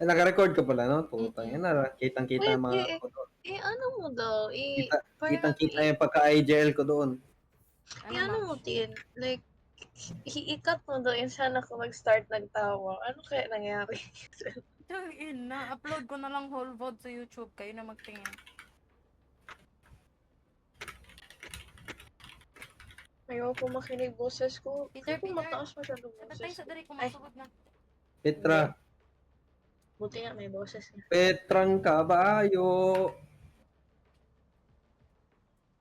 Naka-record ka pala, no? Putang ina, kitang-kita ang mga Pwede. ko doon. Ano mo daw? Parang Kitang-kita yung pagka-IGL ko doon. Ano ano ba? mo din? Like, iikat mo daw yung sana ako mag-start nagtawa. Ano kaya nangyari? Na. Upload ko na lang whole VOD sa YouTube. Kayo na magtingin. Ayoko makinig boses ko. Peter, Kung Peter. mataas masyadong Dapat boses tayo sa ko. dari Ay, kumasugod na. Petra. buti nga may boses niya. Petrang kabayo.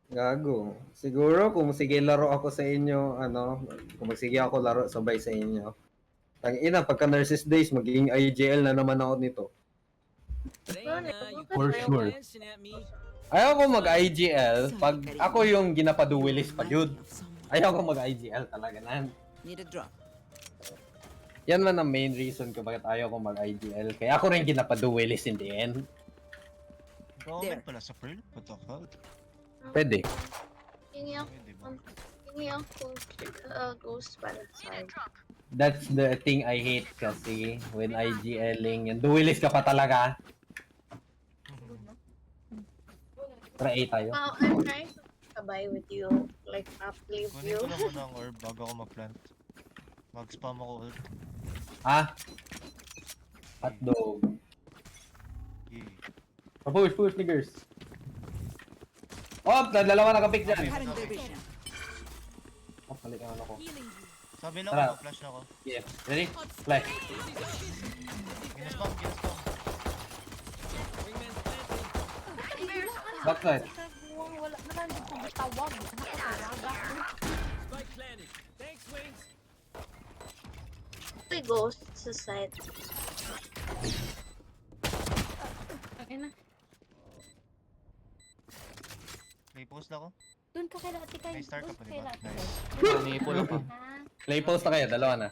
Gago. Siguro kung sige laro ako sa inyo, ano, kung sige ako laro sabay sa inyo. Ina, pagka Nurses Days, magiging IGL na naman ako nito. Dana, you For keep sure. glancing at me. Ayaw ko mag-IGL pag ako yung ginapaduwilis pa yun. Ayaw ko mag-IGL talaga nan. Need a drop. Yan man ang main reason ko bakit ayaw ko mag-IGL. Kaya ako rin ginapaduwilis in the end. Government pala sa Pearl? What the fuck? Pwede. Hingi ako, Pwede ba? hingi ako ghost para sa That's the thing I hate kasi when IGLing, yung duwilis ka pa talaga. Try A tayo. I'm trying to sabay with you. Like, uplift Kunin you. ko lang muna ang orb bago ako mag-plant. Mag-spam ako ult. Ah? Hotdog. Yeah. Push, niggers. Oh, dalawa nakapick dyan. Cutting their vision. Oh, balik ang ano ko. Sabi lang Tara. ako, flash na ako. Yeah. Ready? Flash. Ginaspam. Wingman's planting. Backside. Kagawang wala na lang dito tawag. Nakatawaga. Spike planted. Thanks, Wings. May ghost sa side. Ang ina. May post na ako. Doon ka kay Lati kayo. May start up Doon pa, kay diba? Lati Nice. kayo. Nanipol ako. Ha? Play post na kayo, dalawa na.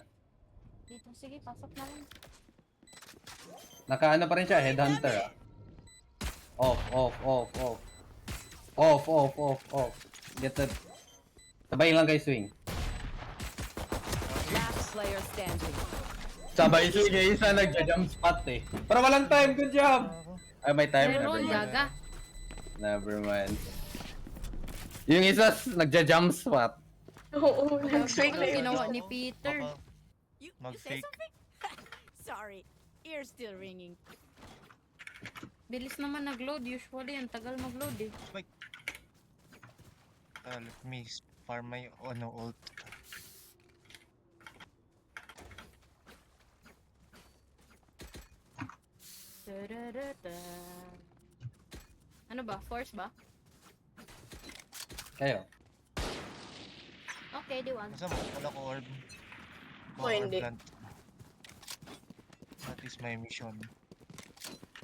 Dito, sige, pasok na lang. Nakaano pa rin siya, headhunter ah. Off. Get that. Sabay lang kay swing. Last player standing. Sabay swing yung isa nagja-jump spot eh. Pero walang time, good job! Ay, may time, never Meron, mind. gaga. Never mind. Yung isa nagja-jump spot. Oo, nag-swing Ano na yun. ginawa ni Peter? Baka You mag-fake. Sorry, ear's still ringing. Bilis naman nag-load. Usually, ang tagal mag-load eh. Spike. Let me farm my ult. Da-da-da-da. Ano ba? Force ba? Kayo. Okay, di one. Masa mo? Wala ko orb. Oh, hindi. Plant. That is my mission.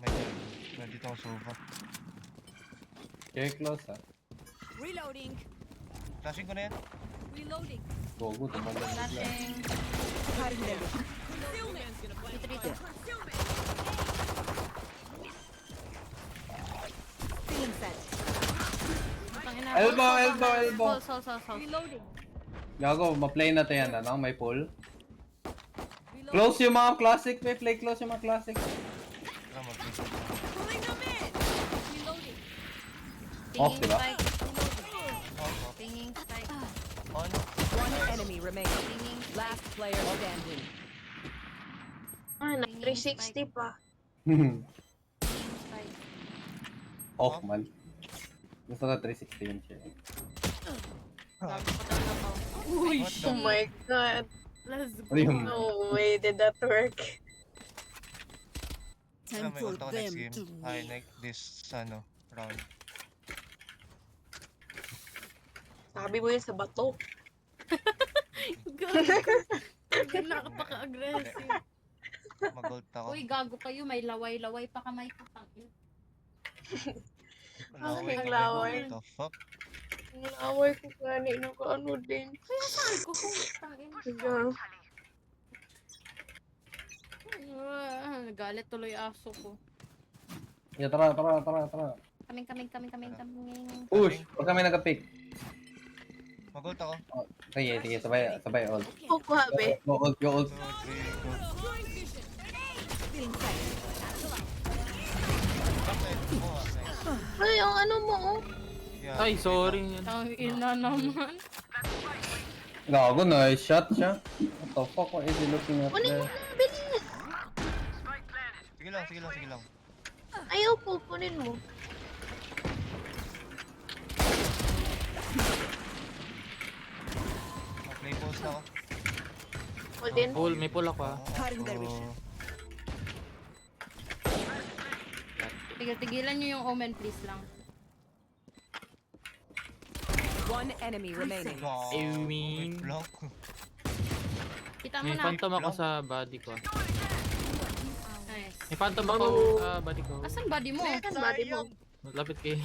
May nandito ang sofa. Very close ah. Reloading. Flashing ko na yan. Reloading. Gogo, tumagal na sila. Flashing. Cutting their vision. Wingman's gonna plant. Dito. Feeling set. Putang ina. Elbow. Sol. Reloading. Gago, ma-play natin yan, ano? May pull. Close yung mga classic, may play close yung mga classic. Wala mag-fake. Pulling them in. Reloading. Off, diba? Pinging spike. On. One enemy remaining. Last player standing. Ah, nag-360 pa. Pinging spike. Off man. Gusto na 360 yun siya. Bago pa daw nabaw. Uy, Oh my god. Let's Ano yung... No way did that work. Wala, may ult ako next game. This round. Sabi mo yun sa bato. Gago. Nakapaka-aggressive. Mag-ult ako. Uy, gago kayo. May laway-laway pa kamay ko. Tangin. Laway Ang ka laway. ba? What the fuck? Ang away ko gani ng ano din. Kaya saan ko kung tangin. Diyan. Galit tuloy aso ko. Yeah, tara. Kaming. Push! Huwag kami nag-pick. Mag-ult ako. Oh, sige, sabay ult. Oh, kuha be. Go ult. 2, 3, go. feeling set. ang ano mo, oh. Yeah. Ay, sorry. Ang ina naman. Gago, nice shot siya. What the fuck? Why is he looking at Kunin mo there? na, bilis. Sige lang, sige lang, sige lang. Ayaw po, kunin mo. Play pause na ako. Hold in. Pull, may pull ako ah. Tigil-tigilan nyo yung Omen, please lang. One enemy remaining. I mean- Block. Kita mo May na. phantom ako sa body ko. Nice. May phantom ako sa body ko. Asan body mo? Saan body mo? Lapit kay...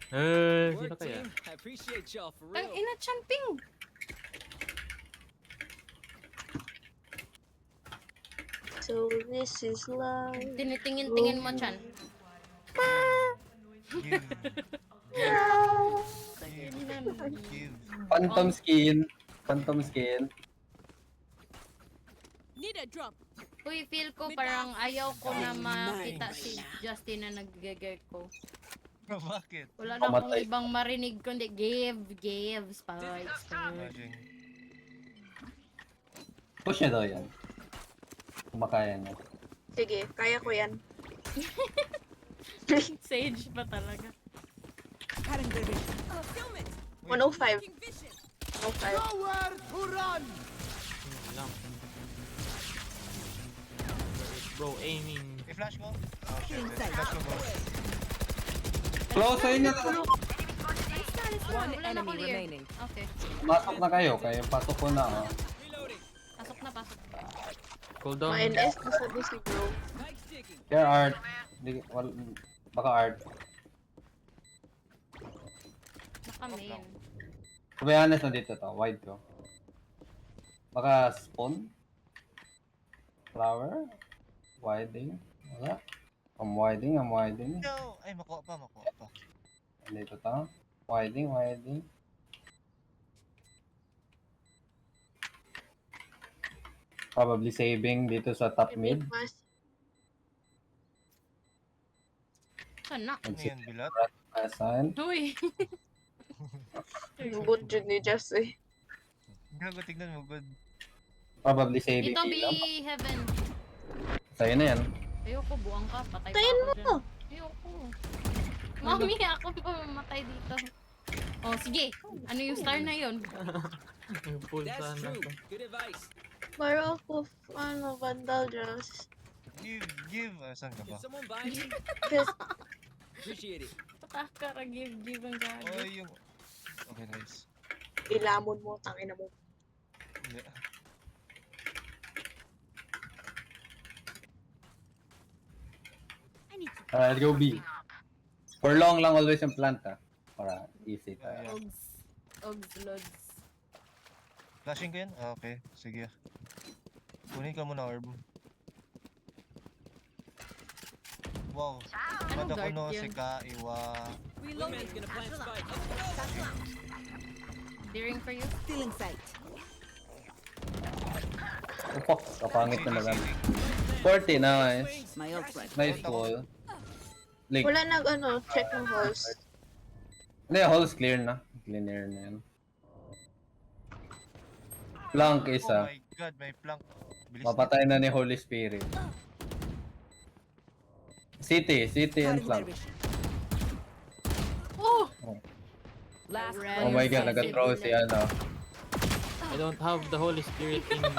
sino Work, kaya? team. I appreciate y'all for Ang real. ina, champing. So, this is love. Tinitingin-tingin mo, Chan. Give. Give. Phantom skin. Phantom skin. Need a drop. Uy, feel ko parang ayaw ko na makita si Justin na nag-gagay ko. Bakit? Wala na akong Pamatay. ibang marinig kundi give, spikes. Imagine. Push niya daw yan. Kumakaya niya. Sige, kaya ko yan. Sage pa talaga. 105. 105. Lang. Bro, aiming. I-flash ko? Oh shit, i-flash ko bro. Close sa inyo. One Wala na enemy ko clear. remaining. Okay. Pasok na kayo. Kaya pasok ko na. Oh. Reloading. Pasok na, pasok. Cool down. Ma-NS na sa si bro. Spike's ticking. Kaya art. Baka art. Naka-main. To be honest na dito to. Wide ko. Baka spawn? Flower? Widing? Wala. I'm widing. No! Ay, makuha pa. Dito to. Widing. Probably saving dito sa top mid. Mas. Saan na? Ano yan, bilat? Asan? Uy! Good jud ni Jess eh. Gago, tignan mo, good. Probably saving. Dito, B lang. heaven. Sa'yo na yan. Ayoko, buwang ka. Patay Tayin pa ako mo! dyan. Ayoko. Mami, ako pa mamatay dito. Oh, sige. Ano yung star na yun? Yung pull That's sana. true. Good advice. Para ako, vandal Jess. Give. Saan ka ba? Can someone buy me? Just, Appreciate it. Patakara, give ang Oh, gago. yung... Okay, nice. ilamon mo, tangina mo. Hindi. Let's go B. For long lang always yung plant para easy tayo. Ogs, lods. Flashing ko yan? Ah, okay. Sige. Kunin ka muna, orb. Wow. Anong Mata ko guard no, yun? si Kaiwa. Wingman's gonna plant spike. Daring for you? Stealing sight. Oh fuck, kapangit na naman. 40, nice. My ult right. Nice goal. Link. Wala check ng halls. Hindi, hole's clear na. Clear na yan. Plank Oh isa. my god, may plank. Bilis Mapatay na ni Holy Spirit. City and plank. Oh! Last Red. Oh my god, Yes, nag-throw yes. si ano. I don't have the Holy Spirit in me.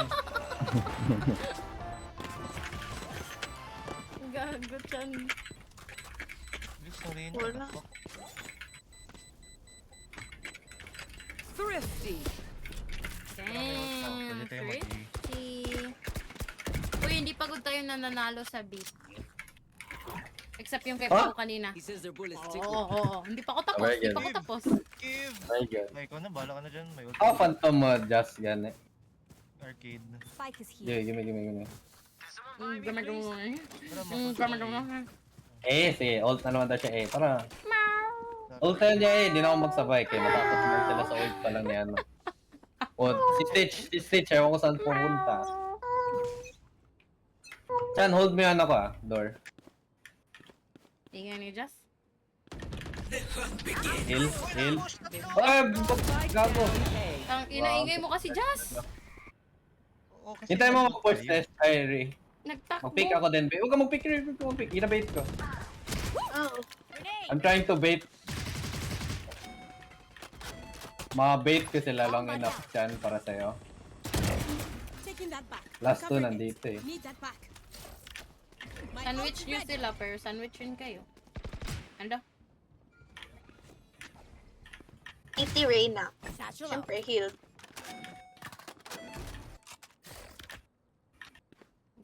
Gago, Chan. Bilis na rin. Wala. Fuck. Thrifty. Damn, Pwede tayo mag-i. pretty. Uy, hindi pagod tayo nananalo sa beat. Except yung kay Pao kanina. He says their bullets Oo, tickle. oo. Hindi pa ako tapos, Okay, hindi pa ako good. tapos. Give! My god. Ay, ikaw na, bahala ka na dyan. May ult. How phantom mo just yan eh. Arcade. Spike is here. Give me. Gumagamo. Tara, Gumagamo. Sige. Ult na naman daw siya Tara. Ult na niya Di na ako magsabay kaya matakot naman sila sa ult pa lang ni ano. Si Stitch, ewan ko saan pupunta. Chan, hold mo yan ako door. Tingnan ni Jess. Heal. Ah, gago. Ang inaingay mo kasi, Jazz. Oo, kasi Hintay mo nandun mag-push tayo. test, Kyrie. Nagtakbo. Mag-pick ako din, babe. Huwag ka mag-pick, Ray. Huwag ka mag-pick. Ina-bait ko. Oh. I'm trying to bait. Ma-bait ko sila long enough dyan para sa'yo. Taking that back. Last two Covering it. nandito eh. Need that back. My Sandwich ult nyo ready. sila, pero sandwich rin kayo. Ano? PT Reyna. Satchel out. Siyempre, healed.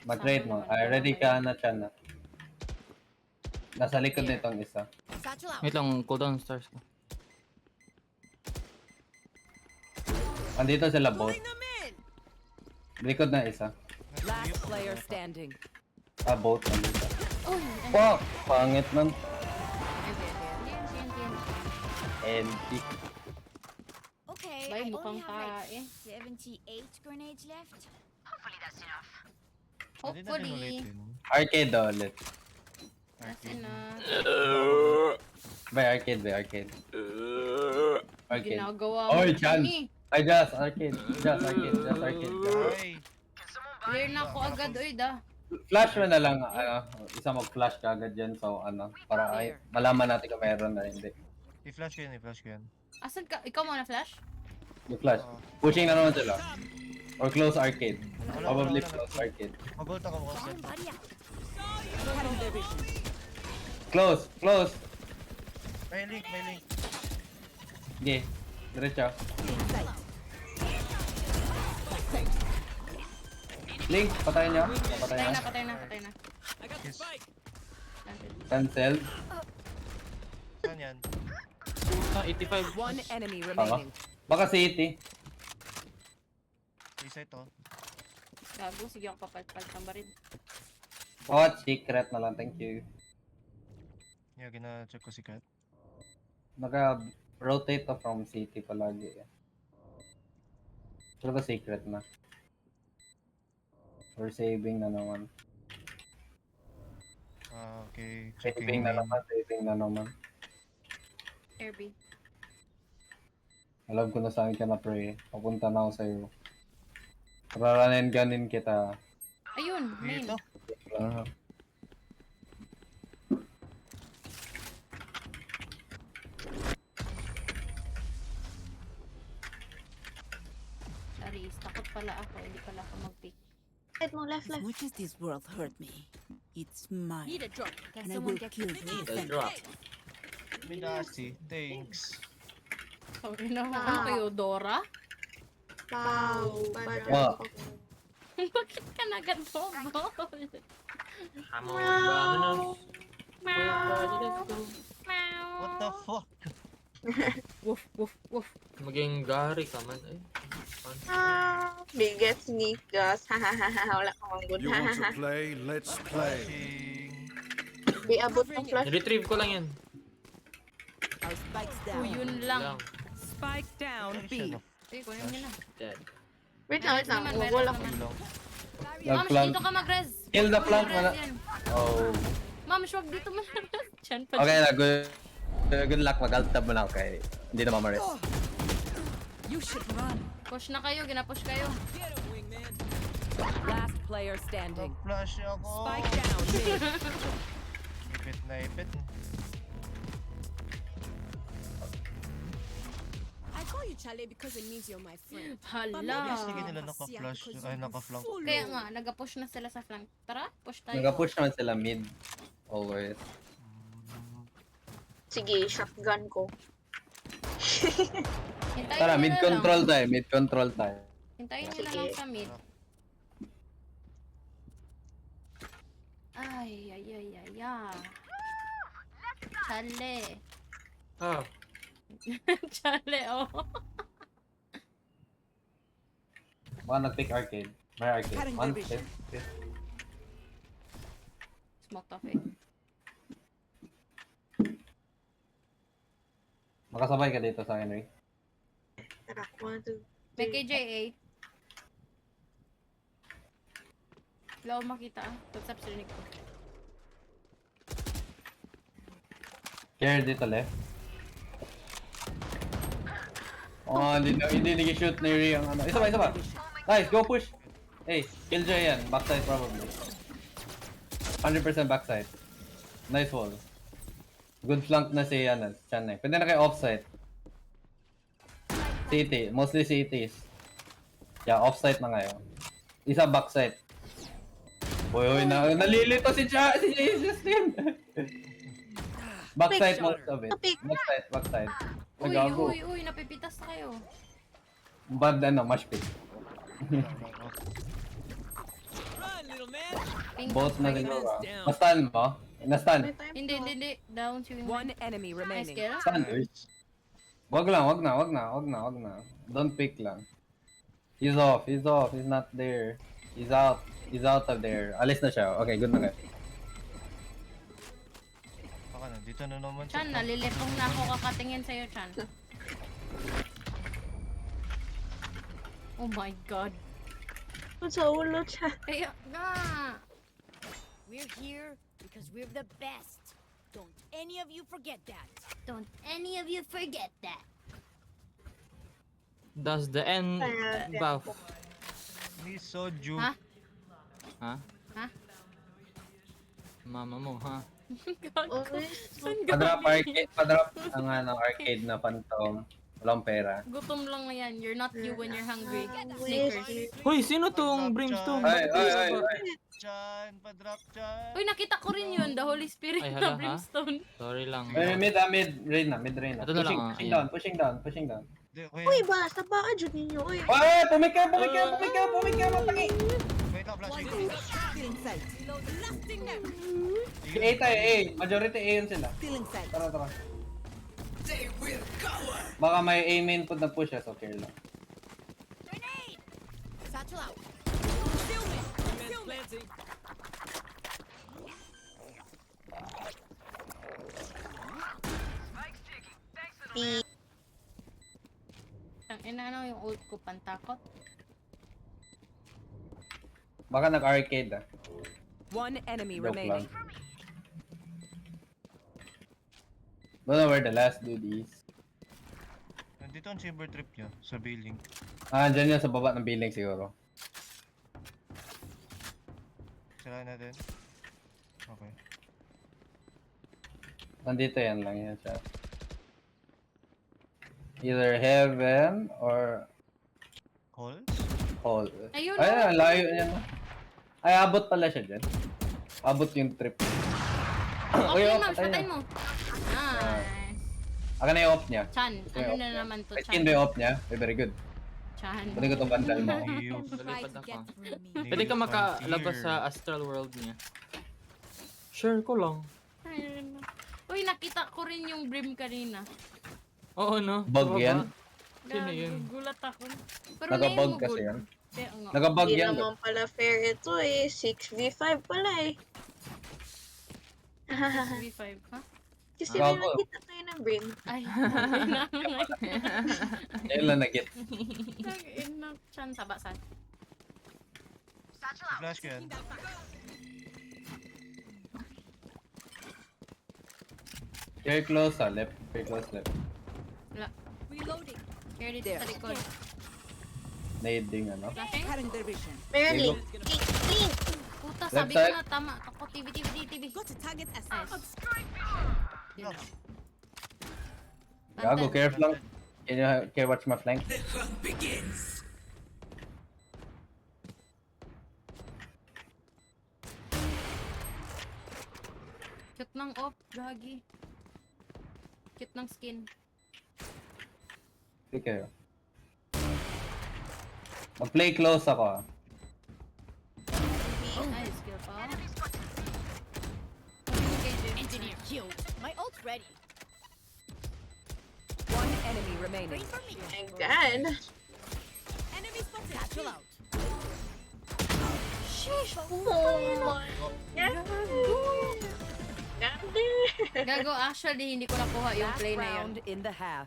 Mag-trade mo. Ay, ready ka na siya na. Nasa likod Here. nitong isa. Satchel out. Wait lang, cooldown stars ko. Andito sila both. Pulling them in. Likod na isa. Last player standing. Ah, both. Andito. Uy! Fuck! Pangit nun. Empty. Okay, Bay, I mukhang only have like tae. 78 grenades left. Pwede natin Hopefully. ulitin. Arcade ulit. That's enough. Bay, arcade, bay, arcade. Arcade. Ginagawa mo Oy, dyan Chan! eh. Ay, just arcade. Just arcade. Just arcade. Ay! Clear na ako agad, oy da. Flash mo na lang. Isa mag-flash ka agad dyan. So, para ay, malaman natin kung meron na hindi. I-flash ko yun, i-flash ko yun. Asan ka? Ikaw muna flash? Yung flash. Pushing na naman sila. Or close arcade. Wala, Probably wala, wala. close arcade. Mag-ult ako, mag-ult. Bomb buddy out. Cutting their vision. Close! Close! May link, may link. Sige. Diretso. Link, patayin niya. Napatay Patay na. na, patay na, patay na. I got the spike. Cancel. Saan yan? Ah, 85. One enemy Tama. remaining. Baka city. Reset to. Gago, sige ako papalit ng baril. Oh, secret na lang. Thank you. Yeah, gina-check ko si Kat. Naka-rotate to from city palagi. Pero ba secret na? Or saving na naman. Ah, okay. Saving na naman. Saving na naman. Airbee. Alam ko na saan ka na pre. Papunta na ako sa'yo. Raranin ganin kita. Ayun, main. Dito? Ah. Charis, takot pala ako. Hindi pala ako mag-pick. Side mo, left, As left. much as this world hurt me, it's mine. Need a drop. Can And I someone will get kill the you. The drop. Midasi. Thanks. Sorry na ako kayo, Dora. Wow. Wow. Bakit ka nag-double? Hamon ba? Ano? What the fuck? Woof, woof, woof. Maging gari ka man. Ay. Biggest sneakers. Hahaha. Wala kang good. You want to play? Let's play. Flashing. Di abot ng flash. Retrieve ko lang yan. Our spikes O, down. yun lang. Spike down B. Uy, kunin mo na. Dead. Wait lang, wait lang. Naman, Wala meron ko. naman. Long. Ma'am, Nag-plant. dito ka mag-res. Kill the plant. Mag-res Wala. yan. Oh. Ma'am, swag dito mo na. Diyan pa. Okay na. Good luck. Mag-altab mo na ako kay. Hindi na mamaris. You should run. Push na kayo, ginapush kayo. Get him, wingman. Last player standing. Nag-flash ako. Spike down mid. Ipit na ipit. I call you Chale because it means you're my friend. Hala. Sige nila naka-flash. Ay, naka-flank. Kaya nga, nag-push na sila sa flank. Tara, push tayo. Nag-push naman sila mid. Always. Sige, shotgun ko. Hintayin Tara, nyo mid na control lang. tayo. Mid control tayo. Hintayin nyo na Sige. lang sa mid. Ay, ay, ay, ay, ay. Chale. Ah. Chale, oh. Baka nag-pick arcade. May arcade. Cutting One, their vision. fifth. Smoked off eh. Makasabay ka dito sa akin, Ray. Tara, 1, 2, May KJA. Wala akong makita ah. Tapos sarinig ko. Care dito left. Oh, hindi nag-shoot ni Ri ang ano. Isa ba? Nice, go push. Hey, Killjoy yan. Backside probably. 100% backside. Nice wall. Good flank na si Chan eh. Pwede na kayo offside. CT, mostly CTs. Yeah, offside na ngayon. Isa backside. Uy, nalilito si Jesus din. Backside most of it. Backside. Nagago. Uy, napipitas tayo. Bad mash pit. Run, little man. Pink. Both na siguro. Na-stun mo? Na-stun? May time Hindi, to. hindi. Down si Wing. One enemy Nice remaining. kill. Stun, Wag na. Don't pick lang. He's off. He's not there. He's out of there. Alis na siya. Okay, good na kayo. Baka nandito na naman Chan, nalilipong na ako kakatingin sa'yo, Chan. Oh my God. Sa ulo siya. Kaya nga. We're here because we're the best. Don't any of you forget that. Don't any of you forget that. Does the end buff? Ni Soju. Ha? Ha? Ha? Mama mo, ha? Padrop ang arcade na Phantom. Walang pera. Gutom lang na yan. You're not you when you're hungry. Snickers. Hoy, sino tong Brimstone? Ay. Chan, pa-drop Chan. Uy, nakita ko rin yun. The Holy Spirit Ay, na hala, ha? Brimstone. Sorry lang. Mid Reyna. Ito na lang, Pushing down. Di, Uy, basta baka dyan ninyo. Uy, Ay, pumika, mataki. Wait lang, flashing. Feeling sight. Blasting them. A tayo, A. Majority A yun sila. Feeling sight. Tara. Baka may A main put na push so care lang. Grenade. Satchel out. Man's planting. Ang ina yung ult ko, pantakot. Baka nag-arcade One enemy Joke lang. remaining. Don't know where the last dude is. Nandito ang chamber trip niya sa building. Dyan yan sa baba ng building siguro. Sirahan natin. Okay. Nandito yan lang yan siya. Either heaven or Hall? hall. Ayun, Ay, layo yan. Ay, abot pala siya dyan. Abot yung trip. Okay, Uy, ma'am. patay Patay na. mo. Nice. Aka na yung off niya. Chan, Ito ano yung na off niya. naman to, May Chan? skin ba yung off niya? Very good. Chan. Pwede ko itong bandal mo. Ew. Try Lipad to ako. get through me. Pwede ka makalabas sa astral world niya. Sure ko lang. Ayun. Uy, nakita ko rin yung brim kanina. Oo, no? Bug Diba yan? ba? Sino yun? Gulat ako. Pero Nagabug name mo kasi good. yan. Kaya nga. Nagabug hindi yan. naman pala fair ito eh. 6v5 pala eh. V5, ha? Kasi Gago. may nakita tayo ng brain. Ay, Yan lang na-get. ina, Chan, sabasan. Flash ko yan. Very close left. Very close left. Wala. Reloading. Here dito There. sa likod. Nading Flashing? Cutting their vision. Barely. Link. Puta, Left sabi ko side. na tama. Ako, TV. Go to target as Nice. Yun lang. Gago, Planted. careful lang. Can you watch my flank? Cute ng off, gagi. Cute ng skin. Sige kayo. Mag-play close ako. Nice, kill pa. engineer killed. My ult's ready. One enemy remaining. Wait for me. My God. Enemy spotted. Satchel out. Sheesh. Oh my God. Gago, actually, hindi ko nakuha yung Last play na yun. round in the half.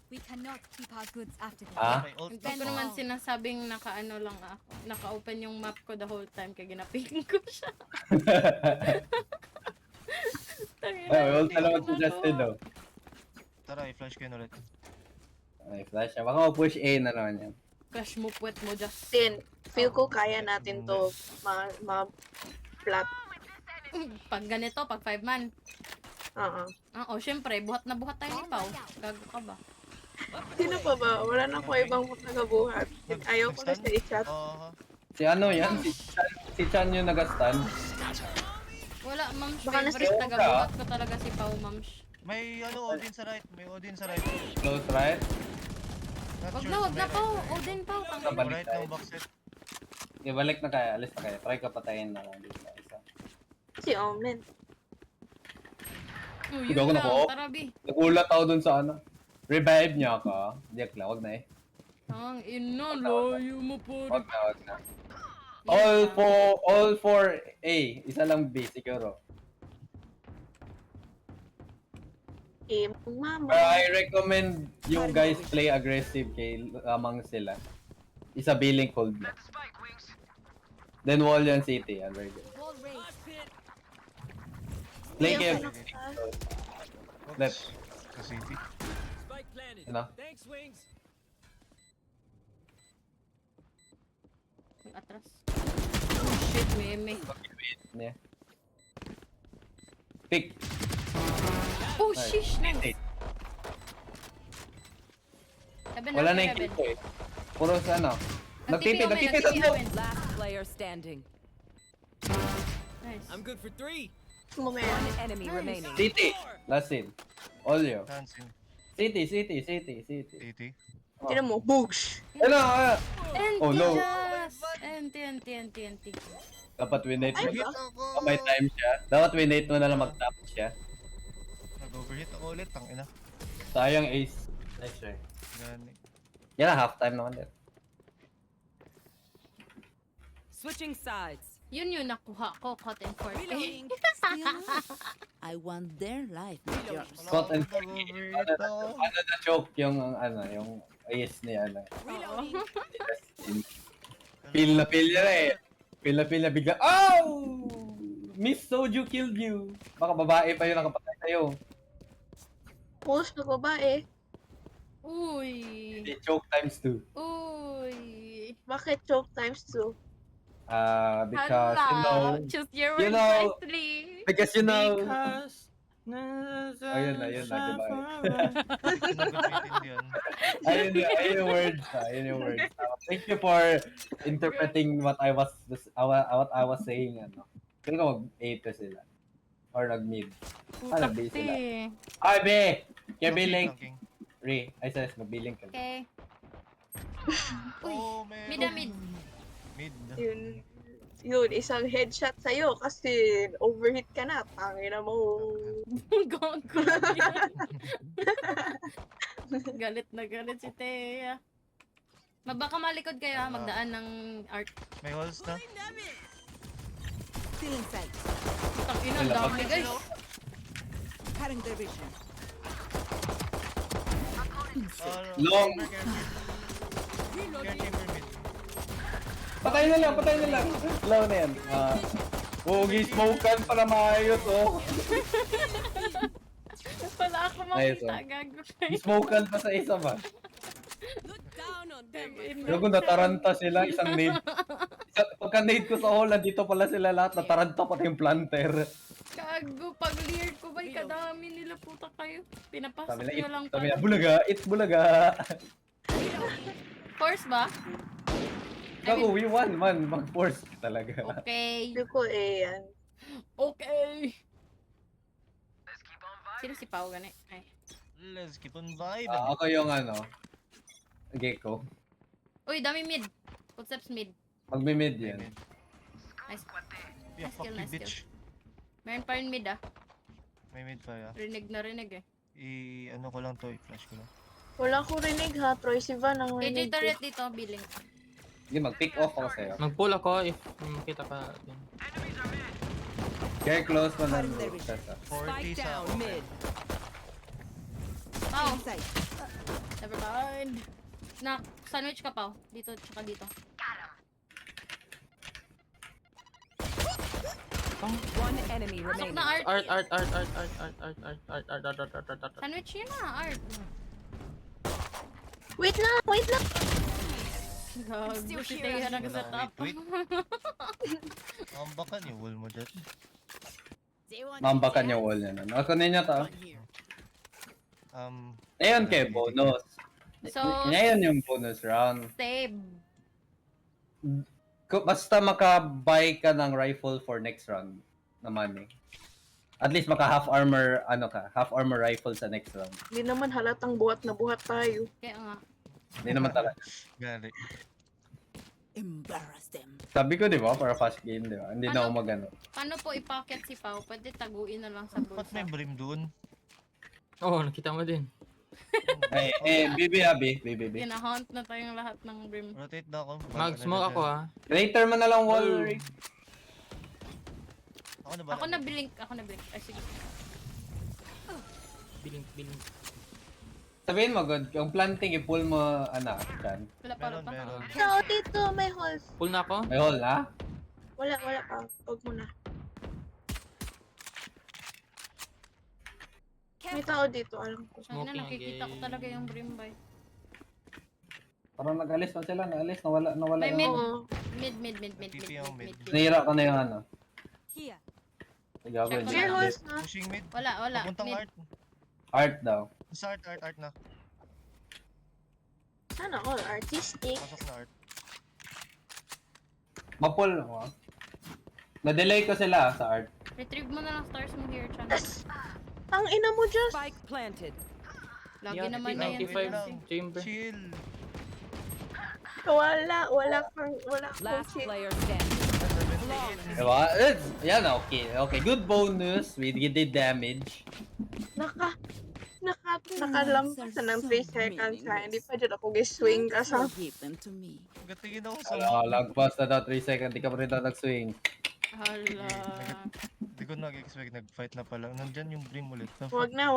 We cannot keep our goods after this. Ah? May ult Hindi ko naman sinasabing naka-ano lang ako. Naka-open yung map ko the whole time kaya ginaping ko siya. Ay, ult na naman si Justin, oh. Tara, i-flash ko yun ulit. May flash siya. Baka mag-push A na naman yan. Crush mo, puwet mo, just. Tin, feel ko kaya natin to ma-flat. Pag ganito, pag 5 man. Oo. Oo, syempre, buhat na buhat tayo ni Pao. Gago ka ba? Sino pa ba? Wala na ko ibang nagabuhat. Ayaw ko na siya i-chat. Oo. Si ano yan? Si Chan yung nagastan. Wala, ma'am. Baka Favorite nasi- taga-buhat ko talaga si Pao, ma'am. May Odin sa right. May Odin sa right. Close right? Not Wag sure na, sa wag may na, Pao. right. Odin, Pao. Sa Tangin. balik Right tayo. ng box set. Okay, balik na kaya. Alis na kaya. Try ka patayin na lang dito. Isa. Si Omen. Oh, Ikaw yun na lang. ko. Tara, B. Nagulat ako dun sa ano. Revive niya ako. Diyak lang. Wag na eh. Ang ino, layo mo po. Wag na, wag na. All for A. Isa lang B siguro. Mama. Pero I recommend you guys play aggressive kay lamang sila. Isa B link hold na. Then wall yan city. Yan, very good. Wall raised. Mosh pit. Play kayo. Oops. Left. Sa city. Spike planted. Ano? Thanks, Wings. Atras. Oh, shit, meme. Yeah. Pick. Oh, Nice. shish. Nice. Eight. Heaven Wala na na yung heaven. kill ko eh. Puro sa ano. Nagtipi, Nagtipi Omen, sa Omen. Last player standing. Nice. I'm good for 3. Moment. One enemy Nice. remaining. City. Last scene. Olio. Dancing. City. City. Tinan mo, boogs. Ano? NT Oh, no. just. NT. Dapat winate mo. Ay, ba? Ako. May time siya. Dapat winate mo na lang mag-tap siya. Nag-overhit ako ulit. Tangina. Sayang ace. Nice try. Gani. Yan na, half-time naman din. Switching sides. Yun yung nakuha ko, caught in 4K. Reloading. Still, I want their life, not yours. Scott and Nag-overhit ako. ano na choke yung yung ace ni ano. Reloading. Feel na eh. Feel na bigla. Oh! Miss Soju killed you. Baka babae pa yun nakapatay sa'yo. Post na babae. Uy. Hindi, choke times 2. Uy. Bakit choke times 2? Because you know, Hala. Choose your you words know- wisely. because you know, Because... Ayun na, diba? Nag-overhit yun. ayun yung words. Ayun yung words. Thank you for interpreting what I was saying. Ano. Kaya ko mag-A to sila. Or nag-mid. Ah, nag-B sila. Kapti. Ay, B! Kaya Flanking, B-link. flanking. Re. Ay, says, mag-B-link ka. Okay. Uy. Oh, man. Mid. Mid. Yun, isang headshot sa'yo kasi overhit ka na. Tangina mo. Gago. Galit na galit si Thea. Baka malikod kayo ha, magdaan ng art. May walls na. Still inside. Putang ina, ang Wala pa. dami guys. Cutting their vision. Long. Care chamber mid. Patay na lang. Low na yan. Huwag i-smokean para maayos, oh. Wala ako Ayos, makita, oh. gago. I-smokean pa sa isa ba? Look down on them. Pero kung nataranta sila, isang nade. Pagka-nade ko sa hall, nandito pala sila lahat. Nataranta pati yung planter. Gago, pag leer ko ba'y kadami nila puta kayo. Pinapasok Sabi nyo lang na, pala. bulaga, bulaga. Force ba? Gago, we won man. Mag-force talaga. Okay. Feel ko yan. Okay. Sino si Pao gani? Ay. Let's keep on vibing. Ako yung Gecko. Uy, dami mid. Footsteps mid. Magme-mid yan. Nice. Yeah, Nice fuck kill, you, nice bitch. Meron pa rin mid ah. May mid pa ya. Rinig eh. Ano ko lang to, i-flash ko lang. Wala ko rinig ha. Troy Sivan ang KJ rinig ko. turret dito, billing. Sige, mag-pick off ako sa'yo. Mag-pull ako if makita ka. Get close mo lang. Cutting their vision. 40 Spike sa down open. mid. Pao, Inside. never mind. Sandwich ka, Pao. Dito, tsaka dito. One enemy Pasok remaining. na art. Art. Sandwich yun na, art. Wait lang, wait lang. Gago si Teha Wala, nag-setup. wait. Ambakan yung wall mo dyan. Mambakan yung wall niya. Ako na niya to. Ngayon kay bonus. So, Ngayon yung bonus round. save. Basta maka-buy ka ng rifle for next round naman eh. At least maka half armor rifle sa next round. Hindi naman halatang buhat na buhat tayo. Kaya nga. Hindi naman talaga. Gali. Embarrass them. Sabi ko 'di ba para fast game 'di ba? Hindi na ako magano. Paano po i-pocket si Pao? Pwede taguin na lang sa Ba't may bulsa. brim dun? Oo, nakita mo din. BB. Kinahaunt na tayong lahat ng brim. Rotate na ako. Mag-smoke ako ha. Crater mo na lang wall. Oh. Rick. Ako na ba? Ako na blink. Ay, sige. Biling. Sabihin mo good, yung planting i-pull mo dyan. Wala pa. Meron. No, dito, may holes. Pull na ako. May hole na? Wala pa. Huwag mo na. May tao dito, alam ko. Ay na, nakikita ko talaga yung brim bay. Parang nag-alis pa sila, nawala May mid. yung... Oo. Mid. TP yung mid. Nahira ka na yung ano. Here. Gago Check yun. ko Clear na. holes na. Pushing mid. Wala. Papuntang Mid. art. Art daw. Sa art na. Sana all artistic. Pasok na art. Ma-pull ako ah. Na-delay ko sila sa art. Retrieve mo na lang stars mo here, Chan. Ang ina mo, Just. Spike planted. Lagi Yeah, naman na yan. 95 chamber. Chill. Wala kang Last shit. player standing. Diba? Yan, okay. Okay, good bonus. We did damage. Nakalampas na ng 3 seconds ha. Hindi pa dyan ako swing ka sa... Give them to me. Gatingin ako sa Lagpas na daw 3 seconds. Di ka pa rin daw nag-swing. Hala. Hindi ko nag-expect nag-fight na pala. Nandyan yung brim ulit. Wag na.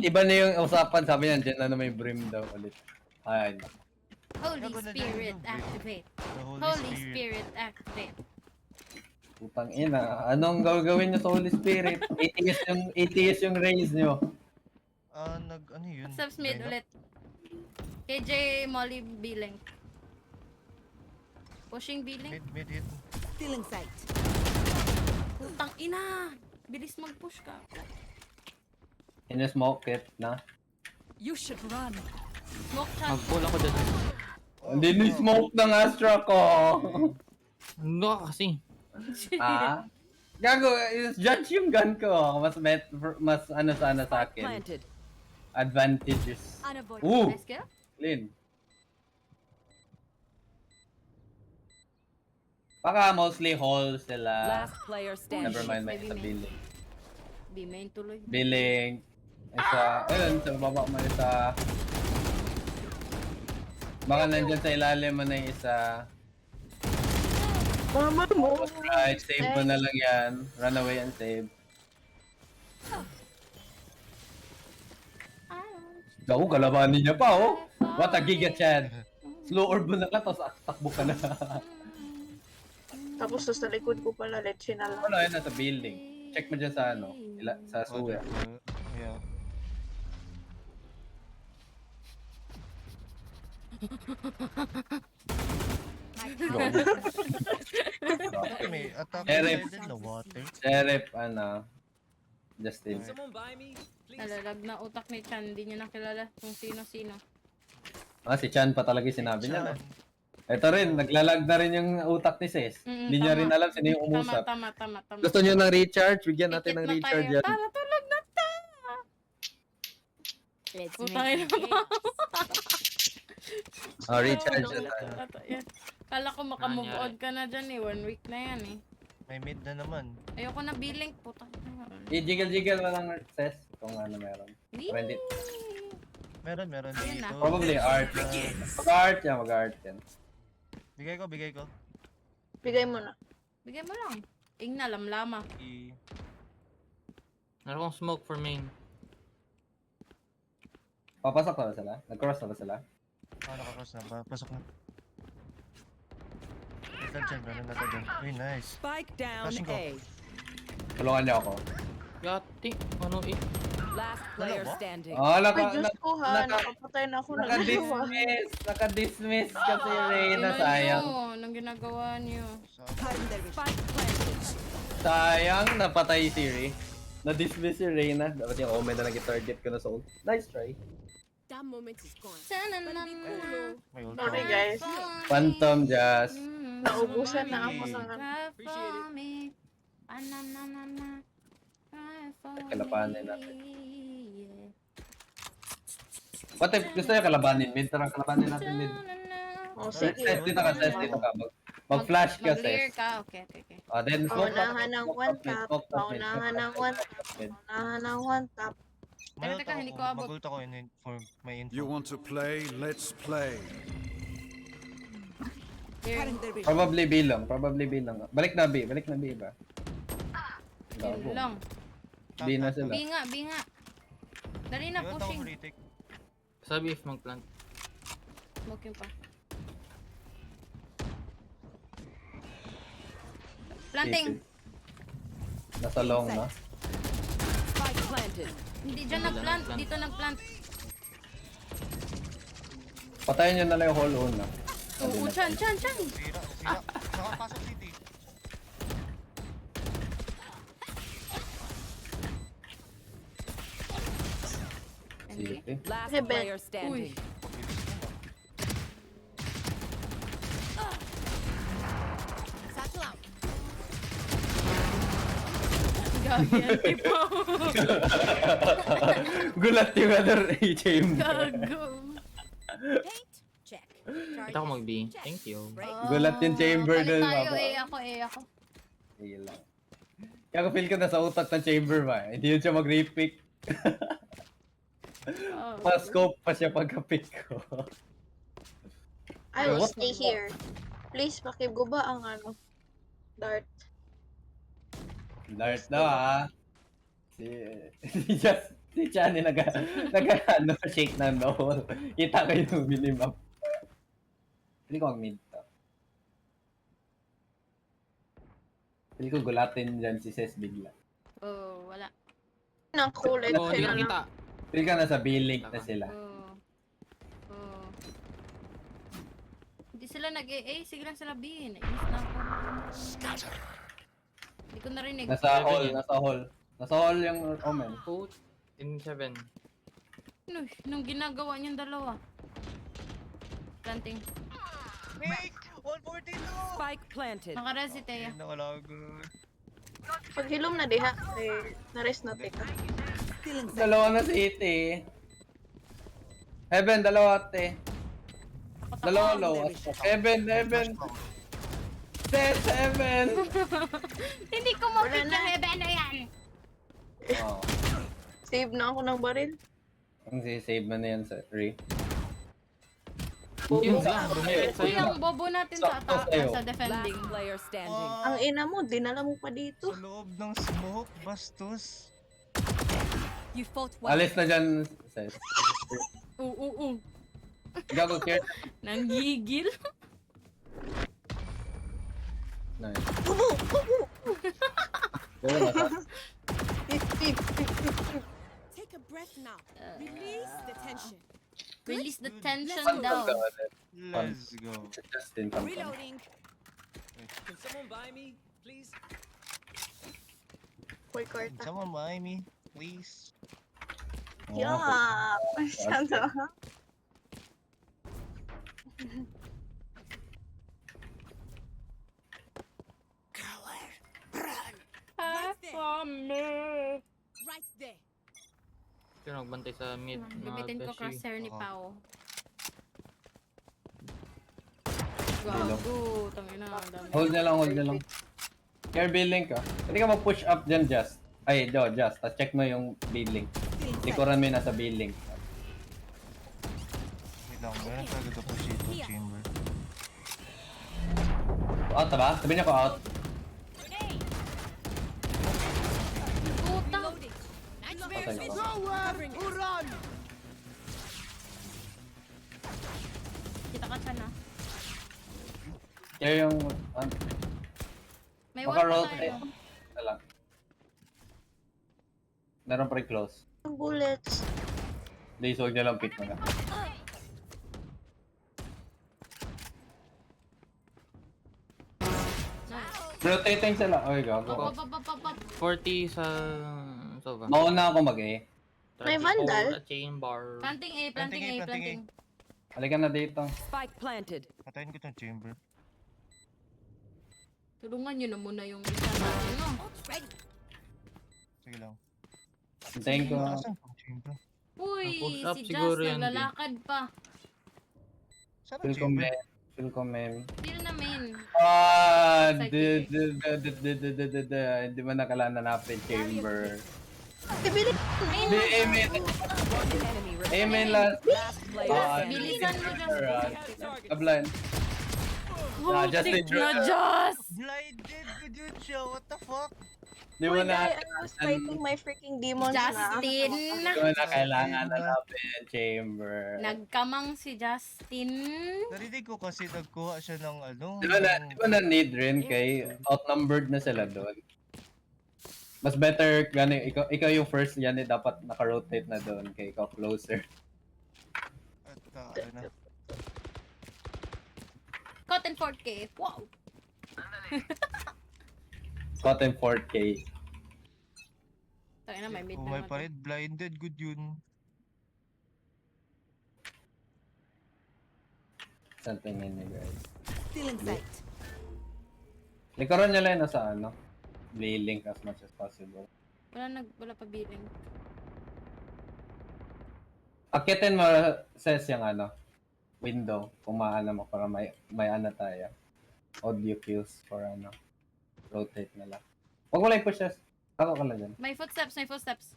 Iba na yung usapan. Sabi niyan, dyan na naman yung brim daw ulit. Ay, Holy Ako na dyan Spirit, yung brim. activate. The Holy Spirit, activate. putang ina. Anong gagawin nyo sa Holy Spirit? ATS yung raise nyo. Ano yun? Subs mid Rhino? ulit. KJ Molly B-Link. Pushing B-Link. Mid hit. Still in sight. Putang ina! Bilis mag-push ka. In-smoke it na. You should run. Smoke Chan. Mag-pull ako dyan. Hindi ni-smoke ng Astra ko. Ano ka kasi? Gago, judge yung gun ko. Mas sana sa akin. Planted. Advantages. Unavoidable. Nice kill. Clean. Baka mostly hall sila. Last player standing. Never mind, may Maybe isa main. billing. B-main tuloy. Billing. Isa, ayun, sa baba mo isa. Baka nandyan sa ilalim mo na yung isa. Mama mo. Right, save mo na lang yan. Run away and save. Gago, kalabanin niya pa, oh. What a giga, Chad. Slow orb mo na lang, tapos takbo ka na. Tapos sa likod ko pala, leche na lang. Ano, yun, nasa building. Check mo dyan sa sa suya. Yeah. May attack Sheriff. din na water. Sheriff, Justin. Someone buy me, please. Nalalag na utak ni Chan. Hindi niya nakilala kung sino-sino. Si Chan pa talaga yung sinabi niya, no? Ito rin, naglalag na rin yung utak ni Sis. Hindi niya tama. rin alam sino yung umusap. Tama. Gusto niyo ng recharge? Bigyan natin ng Tikit na recharge tayo. yan. Tara, tulog na ta! Let's Putang make ina it mo. Recharge na Tulog tayo. yan. Kala ko makamove on ka na dyan eh. 1 week na yan eh. May mid na naman. Ayoko na B-Link. Putang ina. I-jiggle-jiggle mo lang, Sis, kung ano meron. Wee! Pwede. Meron Ayun na. dito. Probably art. Mag-art yan, mag-art yan. Bigay ko. Bigay mo na. Bigay mo lang. Ingna, lamlama. Meron akong smoke for main. Papasok na ba sila? Nag-cross na ba sila? Nakakross na. Pasok na. Attention, meron na to dun. Uy, nice. Spike down Flashing ko. A. Tulungan niyo ako. Yati. Ano eh? Last player standing. Oh, Ay, Diyos ko ha. Nakapatay na ako ng dalawa. Naka-dismiss kasi yung Reyna, sayang. Anong ginagawa niyo? Spike planted. Sayang, napatay si Rey. Na-dismiss si Reyna. Dapat yung Omen na nag-target ko na sa ult. Nice try. That moment is gone. May ult Sorry ako. guys. Phantom Jazz. Naubusan na ako ng Kalabanin natin. What if gusto niya kalabanin mid? Tara, kalabanin natin mid. Oh, Test sige. dito ka, test dito ka. Mag-flash ka, Mag-clear sis. ka, okay. Then smoke Paunahan ng one tap. smoke top mid. Paunahan ng one tap. Paunahan ng one tap. May ult Teka, hindi ako. ko abot. Mag-ult ako for may info. You want to play? Let's play. Probably B lang. Balik na B ba? Yun lang. B na sila. B nga. Dali na, May ult ako pushing. for retake. Sabi if mag-plant. Smoking pa. Planting. Nasa long na. Spike planted. Hindi dyan nag-plant. Dito nag-plant. Patayin nyo na lang yung whole una. Oo, chan. Sira. Nakapasok city. Hindi. City. Last Heaven. player standing. Satchel out. Gagi, tipo. Gulat yung other chamber. Gago. Paint. Check. Charge. Kita ko mag-B. Thank you. Gulat yung chamber Palit dun, tayo, Papa. ako. Sige lang. Kaya ko feel ko nasa utak ng chamber ba. Hindi yun siya mag-repick. Oh. Pa-scope pa siya pagka-pick ko. I will stay here. Please, pakiguba ang dart. Dart daw ah. Si Chani shake na no. Kita ko yung minimap. Hindi ko mag-mid to. Hindi ko gulatin dyan si Ses bigla. Oh, wala. Nang kulit Oo, hindi sila nakita. lang. Feel ka nasa B-link na sila. Oh. Hindi sila nag-A. Sige lang sila B. Nainis na ako. Hindi ko narinig. Nasa hall yung Omen. Put in 7. Nung ginagawa niyong dalawa. Planting. Wait! 142! Spike planted. Naka-res si Teya. Ayun na wala good. Pag hilom na diha, na-rest na teka. Dalawa na si Ite. Heaven, dalawa ate. Dalawa low. Heaven. Ses, Heaven! Hindi ko Wala mapit na. yung heaven na yan. Oh, Save na ako ng baril. ang save mo na yan sa 3. Yun lang. Bumili Uy, sa'yo. ang bobo natin sa Sakto attack sa'yo. sa defending. Last player standing. Ang ina mo, dinala mo pa dito. Sa loob ng smoke, bastos. You fought well. Alis na dyan, Ses. Oo. Gago, care. Nanggigil. Nice. Pero nasa. Take a breath now. Release the tension. Release the tension Phantom daw. ka ulit. Let's go. Justin Phantom. Reloading. Can someone buy me, please? Full kwarta. Someone buy me, please. Yeah! Masyado. Right there. Sino nagbantay sa mid? Bibitin ko crosshair ni Oo. Pao. Gago. Tangina. ang dami. Hold niya lang. Care B-link ka. Hindi ka mag-push up dyan, Just. Ay, Just. Tapos check mo yung B-link. Likuran mo yung nasa B-link. Wait lang, meron talaga po dito, chamber. Out na ba? Sabi niya ko out. Puta. Patay ako. Kita ka siya na. Care yung... May wall pa Maka-roll tayo. tayo. Lang. Meron pa rin close. Yung bullets. Please, huwag niya lang pick mo na. Rotating sila. Oy, gago. Pop, pop, pop, pop, pop. 40 sa... Sova. Mauna ako mag-A. May vandal? Chamber. Planting A, planting A, planting. Halika na dito. Spike planted. Patayin ko tong chamber. Tulungan nyo na muna yung isa natin, no? Sige lang. Hintayin ko. Asan tong chamber? Uy, Push up si siguro Jazz yan, naglalakad pa. Saan ang Feel ko chamber? men. Feel ko men. Feel na main. Hindi mo nakala nanapin chamber. Bibili. Hindi, amen. Enemy remaining. Amen last. Last player Bilisan mo, Jazz. Kablan. Just Putik enjoy na, the- Jazz! Blinded ko yun siya, what the fuck? Di mo na, I was fighting my freaking demons na. Justin! di mo na kailangan nanapin chamber. Nagkamang si Justin. Narinig ko kasi nagkuha siya ng ano. Di ba na need rin kay outnumbered na sila doon. Mas better, gani, ikaw yung first yan dapat naka-rotate na doon kay ikaw closer. At ano. Cotton 4K. Wow! Cotton 4K. Tayo na, may mid Kung na may natin. parid, blinded, good yun. Something in me guys. Still in sight. Likaron niya lang na sa ano. Link as much as possible. Wala pa billing. Akitin mo says yung ano. Window. Kung maano mo para may ano tayo. Audio cues for ano. Rotate na lang. Huwag mo lang push us. Ako ka lang dyan. May footsteps, may footsteps.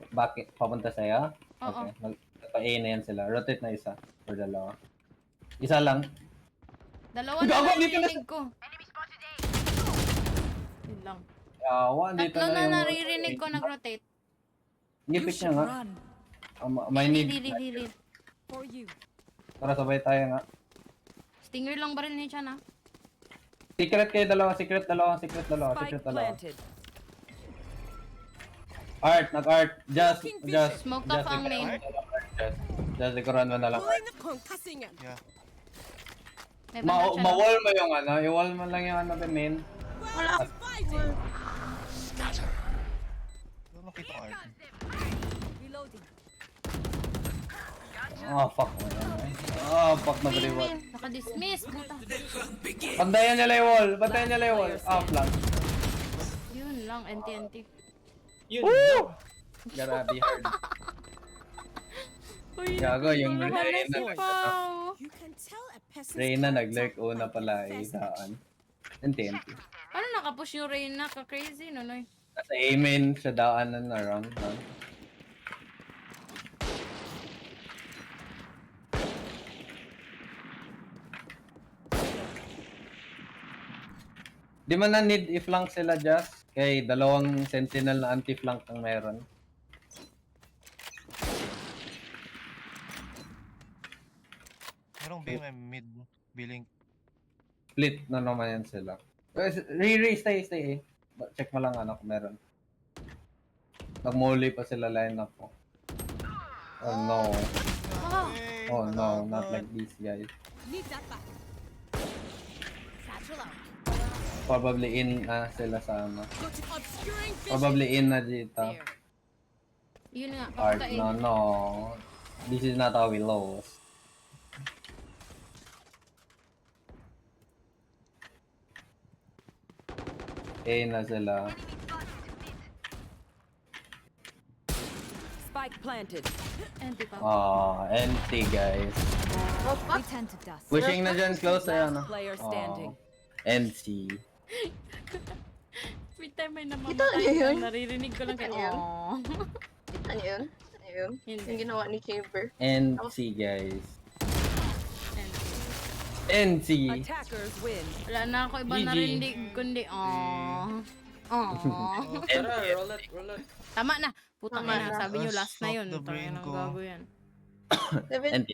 Bakit? Papunta sa'yo? Oo. Okay. Nagpa-A na yan sila. Rotate na isa. Or dalawa. Isa lang. Dalawa Gago, na dito na naririnig ko. Yun lang. Yawa, dito Tatlo na na yung... naririnig ko nag-rotate. Ngipit niya nga. May need. Dili. For you. Tara, sabay tayo nga. Stinger lang ba rin niya na? Secret kayo dalawa. Secret dalawa. Spike Secret dalawa. planted. Art, nag-art. Just. Smoke off ang main. Just, likuran mo na lang. Pulling the concussing him. May bandal siya lang. Ma-wall mo yung ano. I-wall mo lang yung ano, the main. Wala. Fighting. Ano nakita ko art? Reloading. Oh, fuck. Oh, fuck na baliwat. Naka-dismiss, puta. Pantayan niya lang yung wall. Pantayan niya lang yung wall. Off lang. Yun lang, NTNT. Woo! Grabe hard. Uy, Gago, yung wala na Reyna si Pao. You can tell a peasant's Reyna character nag-lurk una by pala their eh, first daan. NTNT. Paano nakapush yung Reyna? Ka-crazy, nonoy. Nasa amen siya daanan na round. Di man na need i-flank sila just kay dalawang sentinel na anti-flank ang meron. Merong B, may mid, billing. Split na naman yan sila. Riri, stay eh. Check mo lang ano kung meron. Nagmuli pa sila line up ko. Oh no. Oh no, not like these guys. Need that back. Satchel out. Probably in sila sa ano. Got an obscuring vision. Probably in na dito. There. Yun nga, Art, papunta no, in. no. This is not how we lose. Na sila. Spike planted. NT pa. NT guys. We tend to dust. Pushing na dyan close ay ano. Last player standing. NC. Every time may Ito, namamatay, ano yun? naririnig ko lang Ito, kayo. ano yun? Aww. Ano yun? Ano yun? Hindi. Yung ginawa ni Chamber. NC guys. NC. Attackers win. Wala na ako iba GG. narinig, kundi aww. Aww. Tara, roll it. Tama na. Putang Tama ina, na. sabi nyo last na Suck yun. the Tangin brain ang ko. gago yan. 7 NT.